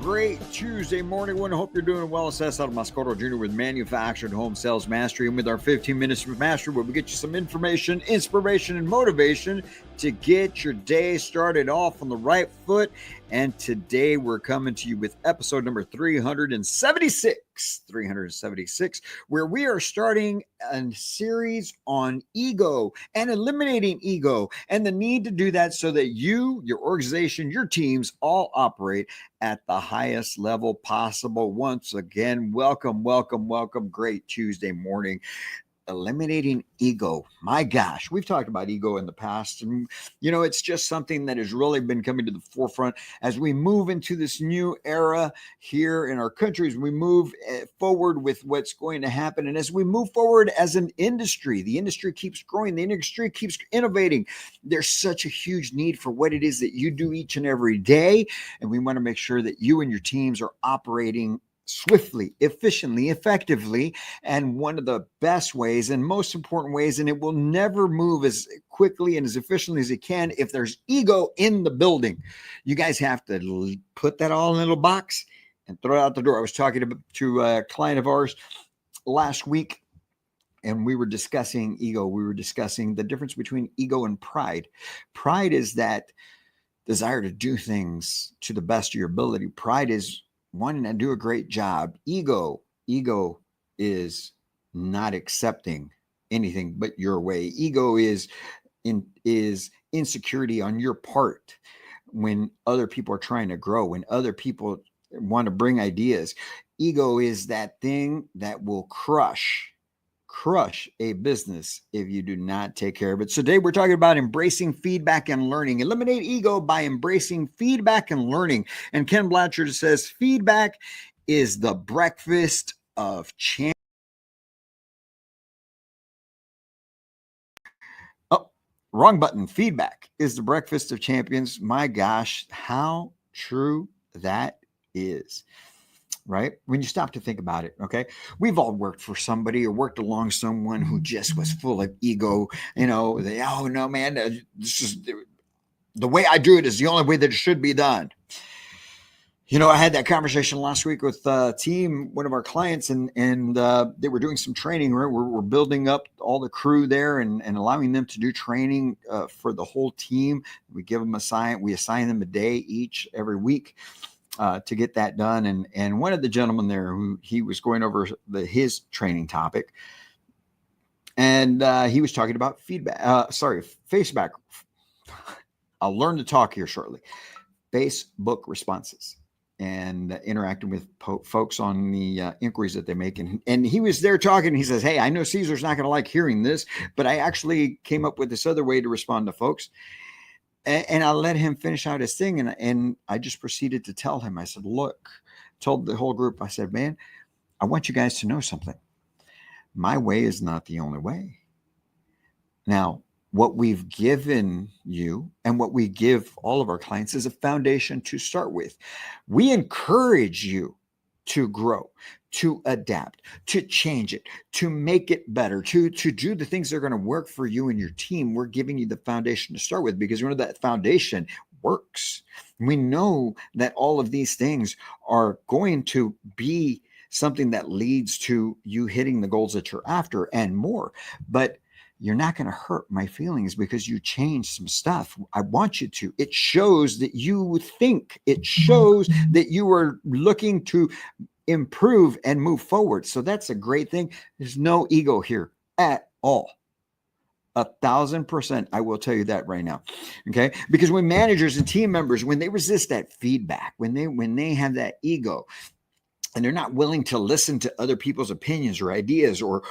Great Tuesday morning, one. Hope you're doing well. It's Cesar Mascoro Jr. with Manufactured Home Sales Mastery, and with our 15 minutes of mastery, where we get you some information, inspiration, and motivation to get your day started off on the right foot. And today we're coming to you with episode number 376, where we are starting a series on ego and eliminating ego and the need to do that so that you, your organization, your teams all operate at the highest level possible. Once again, welcome. Great Tuesday morning. Eliminating ego. My gosh, we've talked about ego in the past, and it's just something that has really been coming to the forefront as we move into this new era here in our country, as we move forward with what's going to happen, and as we move forward as an industry. The industry keeps growing, the industry keeps innovating. There's such a huge need for what it is that you do each and every day, and we want to make sure that you and your teams are operating swiftly, efficiently, effectively, and one of the best ways and most important ways, and it will never move as quickly and as efficiently as it can if there's ego in the building. You guys have to put that all in a little box and throw it out the door. I was talking to a client of ours last week, and we were discussing ego. We were discussing the difference between ego and pride. Pride is that desire to do things to the best of your ability. Pride is wanting to do a great job. Ego is not accepting anything but your way. Ego is insecurity on your part when other people are trying to grow, when other people want to bring ideas. Ego is that thing that will crush a business if you do not take care of it. So today we're talking about embracing feedback and learning. Eliminate ego by embracing feedback and learning. And Ken Blanchard says feedback is the breakfast of champions. Oh, wrong button. Feedback is the breakfast of champions. My gosh, how true that is. Right? When you stop to think about it, okay? We've all worked for somebody or worked along someone who just was full of ego. Oh no, man, this is the way I do it is the only way that it should be done. I had that conversation last week with a team, one of our clients, and they were doing some training. We're building up all the crew there and allowing them to do training for the whole team. We assign them a day each every week to get that done. And one of the gentlemen there, who he was going over his training topic, and he was talking about Facebook. I'll learn to talk here shortly. Facebook responses and interacting with folks on the inquiries that they make. And he was there talking. He says, hey, I know Caesar's not going to like hearing this, but I actually came up with this other way to respond to folks. And I let him finish out his thing. And I just proceeded to tell him, I said, look, told the whole group, I said, man, I want you guys to know something. My way is not the only way. Now, what we've given you and what we give all of our clients is a foundation to start with. We encourage you to grow, to adapt, to change it, to make it better, to do the things that are going to work for you and your team. We're giving you the foundation to start with because we know that foundation works. We know that all of these things are going to be something that leads to you hitting the goals that you're after and more. But you're not going to hurt my feelings because you changed some stuff. I want you to. It shows that you think. It shows that you are looking to improve and move forward. So that's a great thing. There's no ego here at all. 1,000%. I will tell you that right now. Okay. Because when managers and team members, when they resist that feedback, when they have that ego, and they're not willing to listen to other people's opinions or ideas or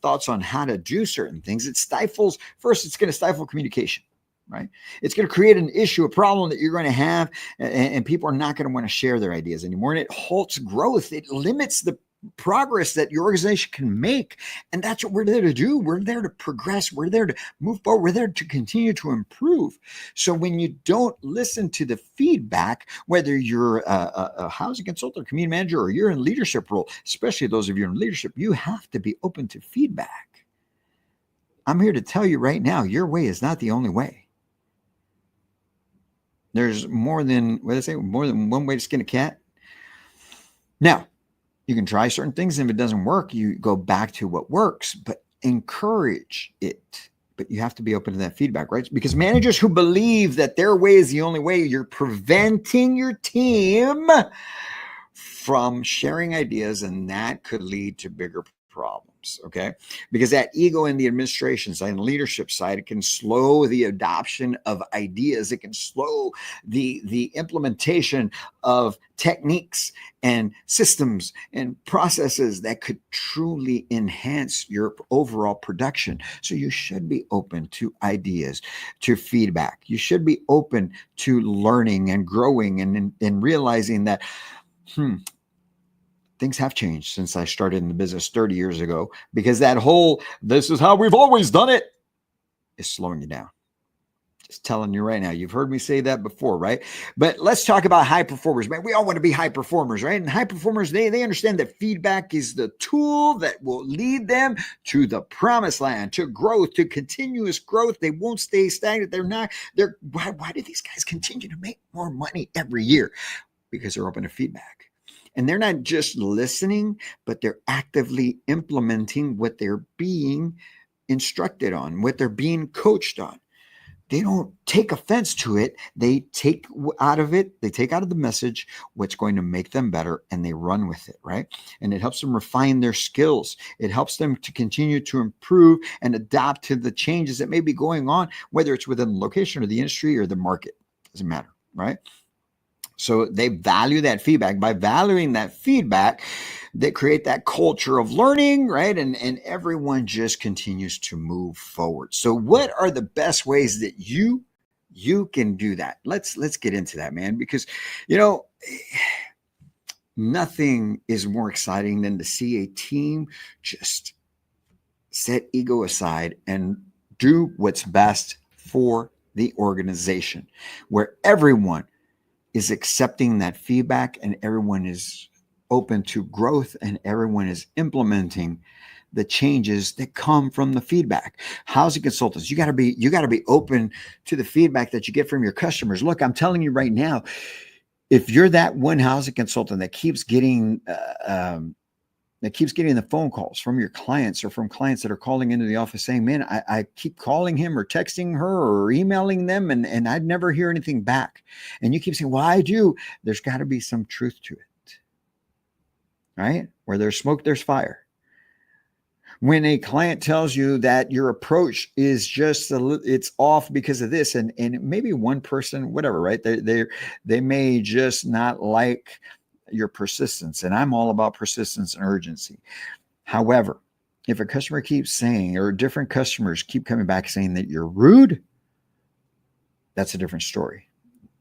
thoughts on how to do certain things, it's going to stifle communication, right? It's going to create an issue, a problem that you're going to have, and people are not going to want to share their ideas anymore. And it halts growth. It limits the progress that your organization can make. And that's what we're there to do. We're there to progress. We're there to move forward. We're there to continue to improve. So when you don't listen to the feedback, whether you're a housing consultant, community manager, or you're in leadership role, especially those of you in leadership, you have to be open to feedback. I'm here to tell you right now, your way is not the only way. There's more than, what did I say, more than one way to skin a cat. Now, you can try certain things. And if it doesn't work, you go back to what works, but encourage it. But you have to be open to that feedback, right? Because managers who believe that their way is the only way, you're preventing your team from sharing ideas, and that could lead to bigger problems. Okay, because that ego in the administration side and leadership side, it can slow the adoption of ideas. It can slow the implementation of techniques and systems and processes that could truly enhance your overall production. So you should be open to ideas, to feedback. You should be open to learning and growing and realizing that things have changed since I started in the business 30 years ago, because that whole, this is how we've always done it, is slowing you down. Just telling you right now. You've heard me say that before, right? But let's talk about high performers, man. We all want to be high performers, right? And high performers, they understand that feedback is the tool that will lead them to the promised land, to growth, to continuous growth. They won't stay stagnant. Why do these guys continue to make more money every year? Because they're open to feedback. And they're not just listening, but they're actively implementing what they're being instructed on, what they're being coached on. They don't take offense to it. They take out of the message what's going to make them better, and they run with it, right? And it helps them refine their skills. It helps them to continue to improve and adapt to the changes that may be going on, whether it's within the location or the industry or the market. Doesn't matter, right? So they value that feedback. By valuing that feedback, they create that culture of learning, right? And everyone just continues to move forward. So what are the best ways that you can do that? Let's get into that, man, because, nothing is more exciting than to see a team just set ego aside and do what's best for the organization, where everyone is accepting that feedback and everyone is open to growth and everyone is implementing the changes that come from the feedback. Housing consultants, you got to be open to the feedback that you get from your customers. Look, I'm telling you right now, if you're that one housing consultant that keeps getting the phone calls from your clients or from clients that are calling into the office saying, man, I keep calling him or texting her or emailing them and I'd never hear anything back. And you keep saying, well, I do. There's got to be some truth to it, right? Where there's smoke, there's fire. When a client tells you that your approach is just it's off because of this, and maybe one person, whatever, right? They may just not like your persistence, and I'm all about persistence and urgency. However, if a customer keeps saying, or different customers keep coming back saying that you're rude, that's a different story.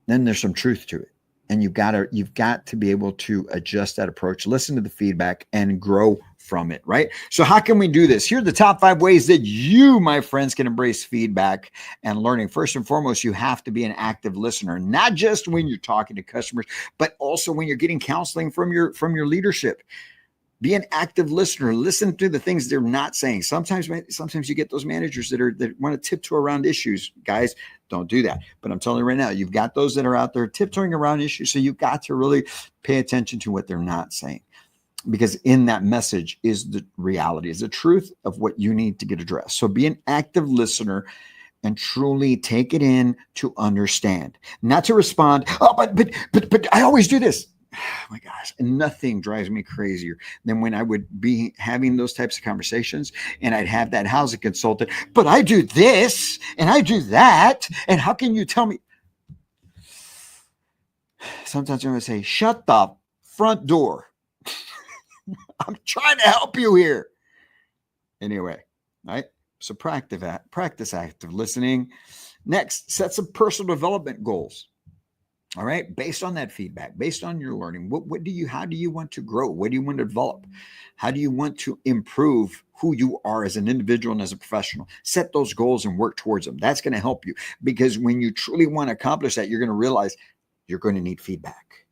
Then there's some truth to it, and you've got to be able to adjust that approach, listen to the feedback, and grow from it, right? So how can we do this? Here are the top 5 ways that you, my friends, can embrace feedback and learning. First and foremost, you have to be an active listener, not just when you're talking to customers, but also when you're getting counseling from your leadership. Be an active listener. Listen to the things they're not saying. Sometimes you get those managers that want to tiptoe around issues. Guys, don't do that. But I'm telling you right now, you've got those that are out there tiptoeing around issues. So you've got to really pay attention to what they're not saying. Because in that message is the reality, is the truth of what you need to get addressed. So be an active listener and truly take it in to understand, not to respond. Oh, but I always do this. Oh my gosh. And nothing drives me crazier than when I would be having those types of conversations and I'd have that housing consultant, but I do this and I do that. And how can you tell me? Sometimes I'm going to say, shut the front door. I'm trying to help you here. Anyway, right? So practice active listening. Next, set some personal development goals. All right. Based on that feedback, based on your learning, how do you want to grow? What do you want to develop? How do you want to improve who you are as an individual and as a professional? Set those goals and work towards them. That's going to help you, because when you truly want to accomplish that, you're going to realize you're going to need feedback.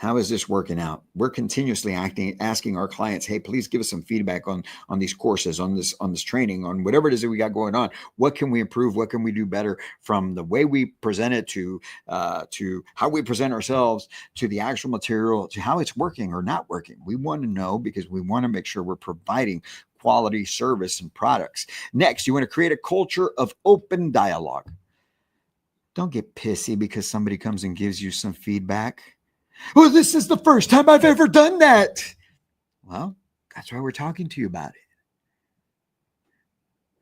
How is this working out? We're continuously asking our clients, hey, please give us some feedback on these courses, on this training, on whatever it is that we got going on. What can we improve? What can we do better, from the way we present it to how we present ourselves, to the actual material, to how it's working or not working. We want to know, because we want to make sure we're providing quality service and products. Next, you want to create a culture of open dialogue. Don't get pissy because somebody comes and gives you some feedback. Well, this is the first time I've ever done that. Well, that's why we're talking to you about it.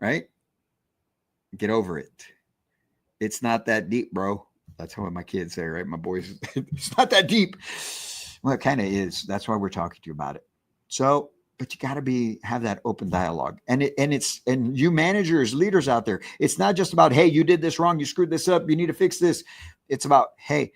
Right? Get over it. It's not that deep, bro. That's what my kids say, right? My boys, it's not that deep. Well, it kind of is. That's why we're talking to you about it. So, but you got to have that open dialogue. And you managers, leaders out there, it's not just about, hey, you did this wrong, you screwed this up, you need to fix this. It's about, hey,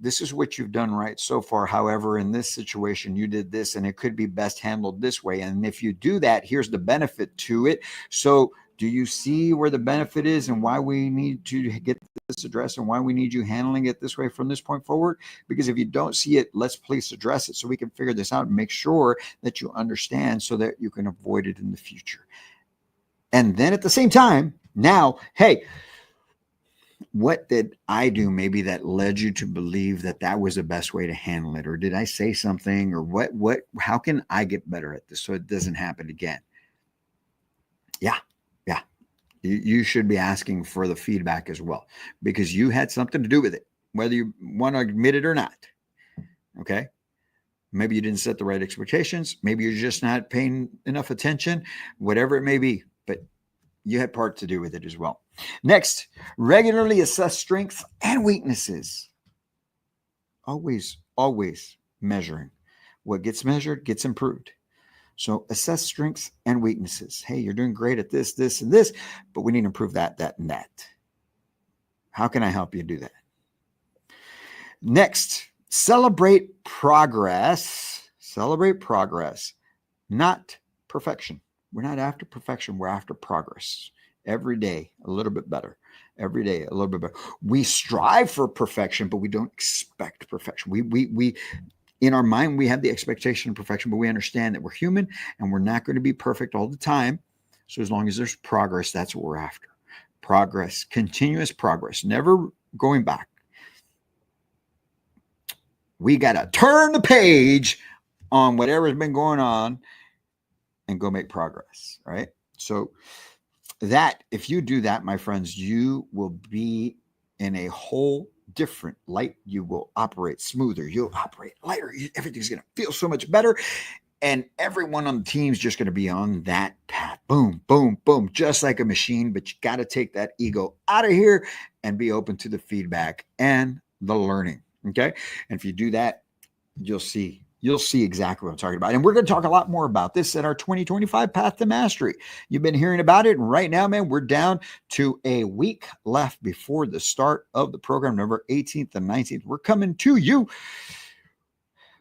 this is what you've done right so far. However, in this situation, you did this and it could be best handled this way. And if you do that, here's the benefit to it. So do you see where the benefit is and why we need to get this addressed and why we need you handling it this way from this point forward? Because if you don't see it, let's please address it so we can figure this out and make sure that you understand so that you can avoid it in the future. And then at the same time, now, hey, what did I do maybe that led you to believe that that was the best way to handle it? Or did I say something? Or how can I get better at this so it doesn't happen again? Yeah. You should be asking for the feedback as well, because you had something to do with it, whether you want to admit it or not. Okay. Maybe you didn't set the right expectations. Maybe you're just not paying enough attention, whatever it may be, but you had part to do with it as well. Next, regularly assess strengths and weaknesses. Always measuring. What gets measured gets improved. So assess strengths and weaknesses. Hey, you're doing great at this, this, and this, but we need to improve that, and that. How can I help you do that? Next, celebrate progress. Celebrate progress, not perfection. We're not after perfection. We're after progress. Every day, a little bit better. Every day, a little bit better. We strive for perfection, but we don't expect perfection. We in our mind, we have the expectation of perfection, but we understand that we're human and we're not going to be perfect all the time. So as long as there's progress, that's what we're after. Progress, continuous progress, never going back. We got to turn the page on whatever's been going on and go make progress, right? So that, if you do that, my friends, you will be in a whole different light. You will operate smoother. You'll operate lighter. Everything's going to feel so much better. And everyone on the team is just going to be on that path. Boom, boom, boom, just like a machine. But you got to take that ego out of here and be open to the feedback and the learning. Okay. And if you do that, you'll see exactly what I'm talking about. And we're going to talk a lot more about this at our 2025 Path to Mastery. You've been hearing about it. And right now, man, we're down to a week left before the start of the program, November 18th and 19th. We're coming to you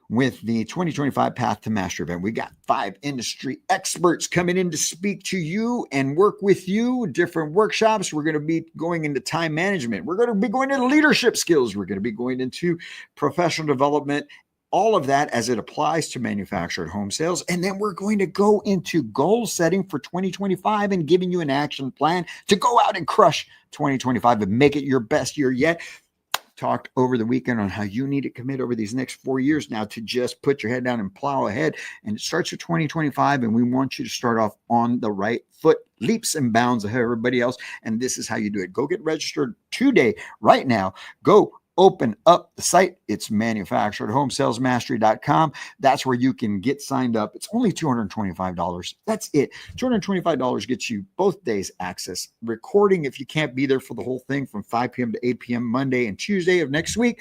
with the 2025 Path to Mastery event. We got 5 industry experts coming in to speak to you and work with you, different workshops. We're going to be going into time management. We're going to be going into leadership skills. We're going to be going into professional development, all of that as it applies to manufactured home sales. And then we're going to go into goal setting for 2025 and giving you an action plan to go out and crush 2025 and make it your best year yet. Talked over the weekend on how you need to commit over these next 4 years now to just put your head down and plow ahead. And it starts with 2025. And we want you to start off on the right foot, leaps and bounds ahead of everybody else. And this is how you do it. Go get registered today, right now. Go open up the site. It's manufacturedhomesalesmastery.com. That's where you can get signed up. It's only $225. That's it. $225 gets you both days access. Recording if you can't be there for the whole thing from 5 p.m. to 8 p.m. Monday and Tuesday of next week.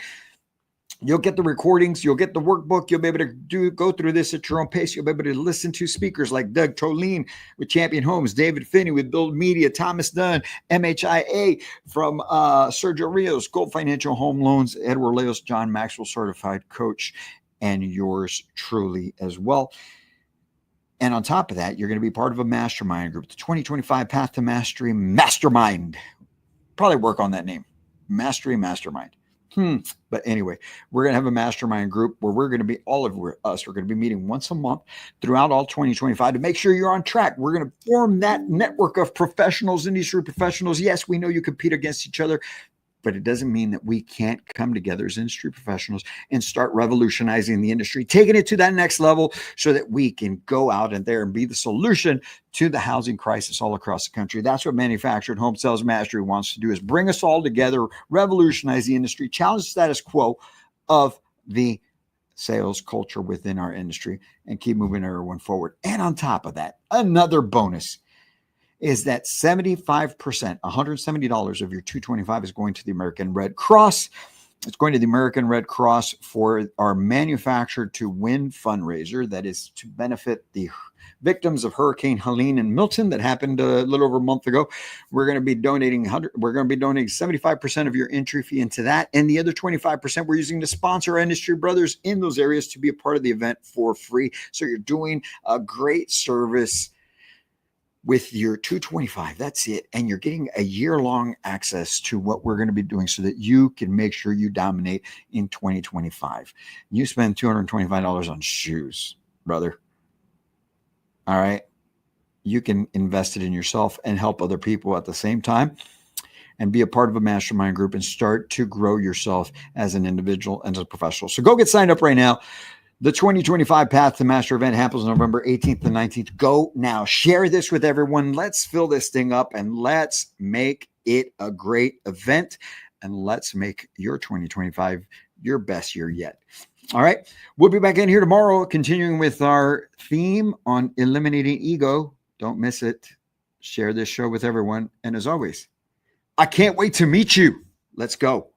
You'll get the recordings. You'll get the workbook. You'll be able to go through this at your own pace. You'll be able to listen to speakers like Doug Tolene with Champion Homes, David Finney with Build Media, Thomas Dunn, MHIA from Sergio Rios, Gold Financial Home Loans, Edward Leos, John Maxwell Certified Coach, and yours truly as well. And on top of that, you're going to be part of a mastermind group, the 2025 Path to Mastery Mastermind. Probably work on that name, Mastery Mastermind. But anyway, we're going to have a mastermind group where we're going to be, all of us, we're going to be meeting once a month throughout all 2025 to make sure you're on track. We're going to form that network of professionals, industry professionals. Yes, we know you compete against each other, but it doesn't mean that we can't come together as industry professionals and start revolutionizing the industry, taking it to that next level so that we can go out and there and be the solution to the housing crisis all across the country. That's what Manufactured Home Sales Mastery wants to do, is bring us all together, revolutionize the industry, challenge the status quo of the sales culture within our industry, and keep moving everyone forward. And on top of that, another bonus is that 75%, $170 of your $225 is going to the American Red Cross. It's going to the American Red Cross for our Manufactured to Win fundraiser. That is to benefit the victims of Hurricane Helene and Milton that happened a little over a month ago. We're going to be donating 75% of your entry fee into that, and the other 25% we're using to sponsor our industry brothers in those areas to be a part of the event for free. So you're doing a great service with your 225. That's it. And you're getting a year-long access to what we're going to be doing so that you can make sure you dominate in 2025. You spend $225 on shoes, brother. All right. You can invest it in yourself and help other people at the same time, and be a part of a mastermind group and start to grow yourself as an individual and as a professional. So go get signed up right now. The 2025 Path to Master event happens November 18th to 19th. Go now. Share this with everyone. Let's fill this thing up and let's make it a great event. And let's make your 2025 your best year yet. All right. We'll be back in here tomorrow, continuing with our theme on eliminating ego. Don't miss it. Share this show with everyone. And as always, I can't wait to meet you. Let's go.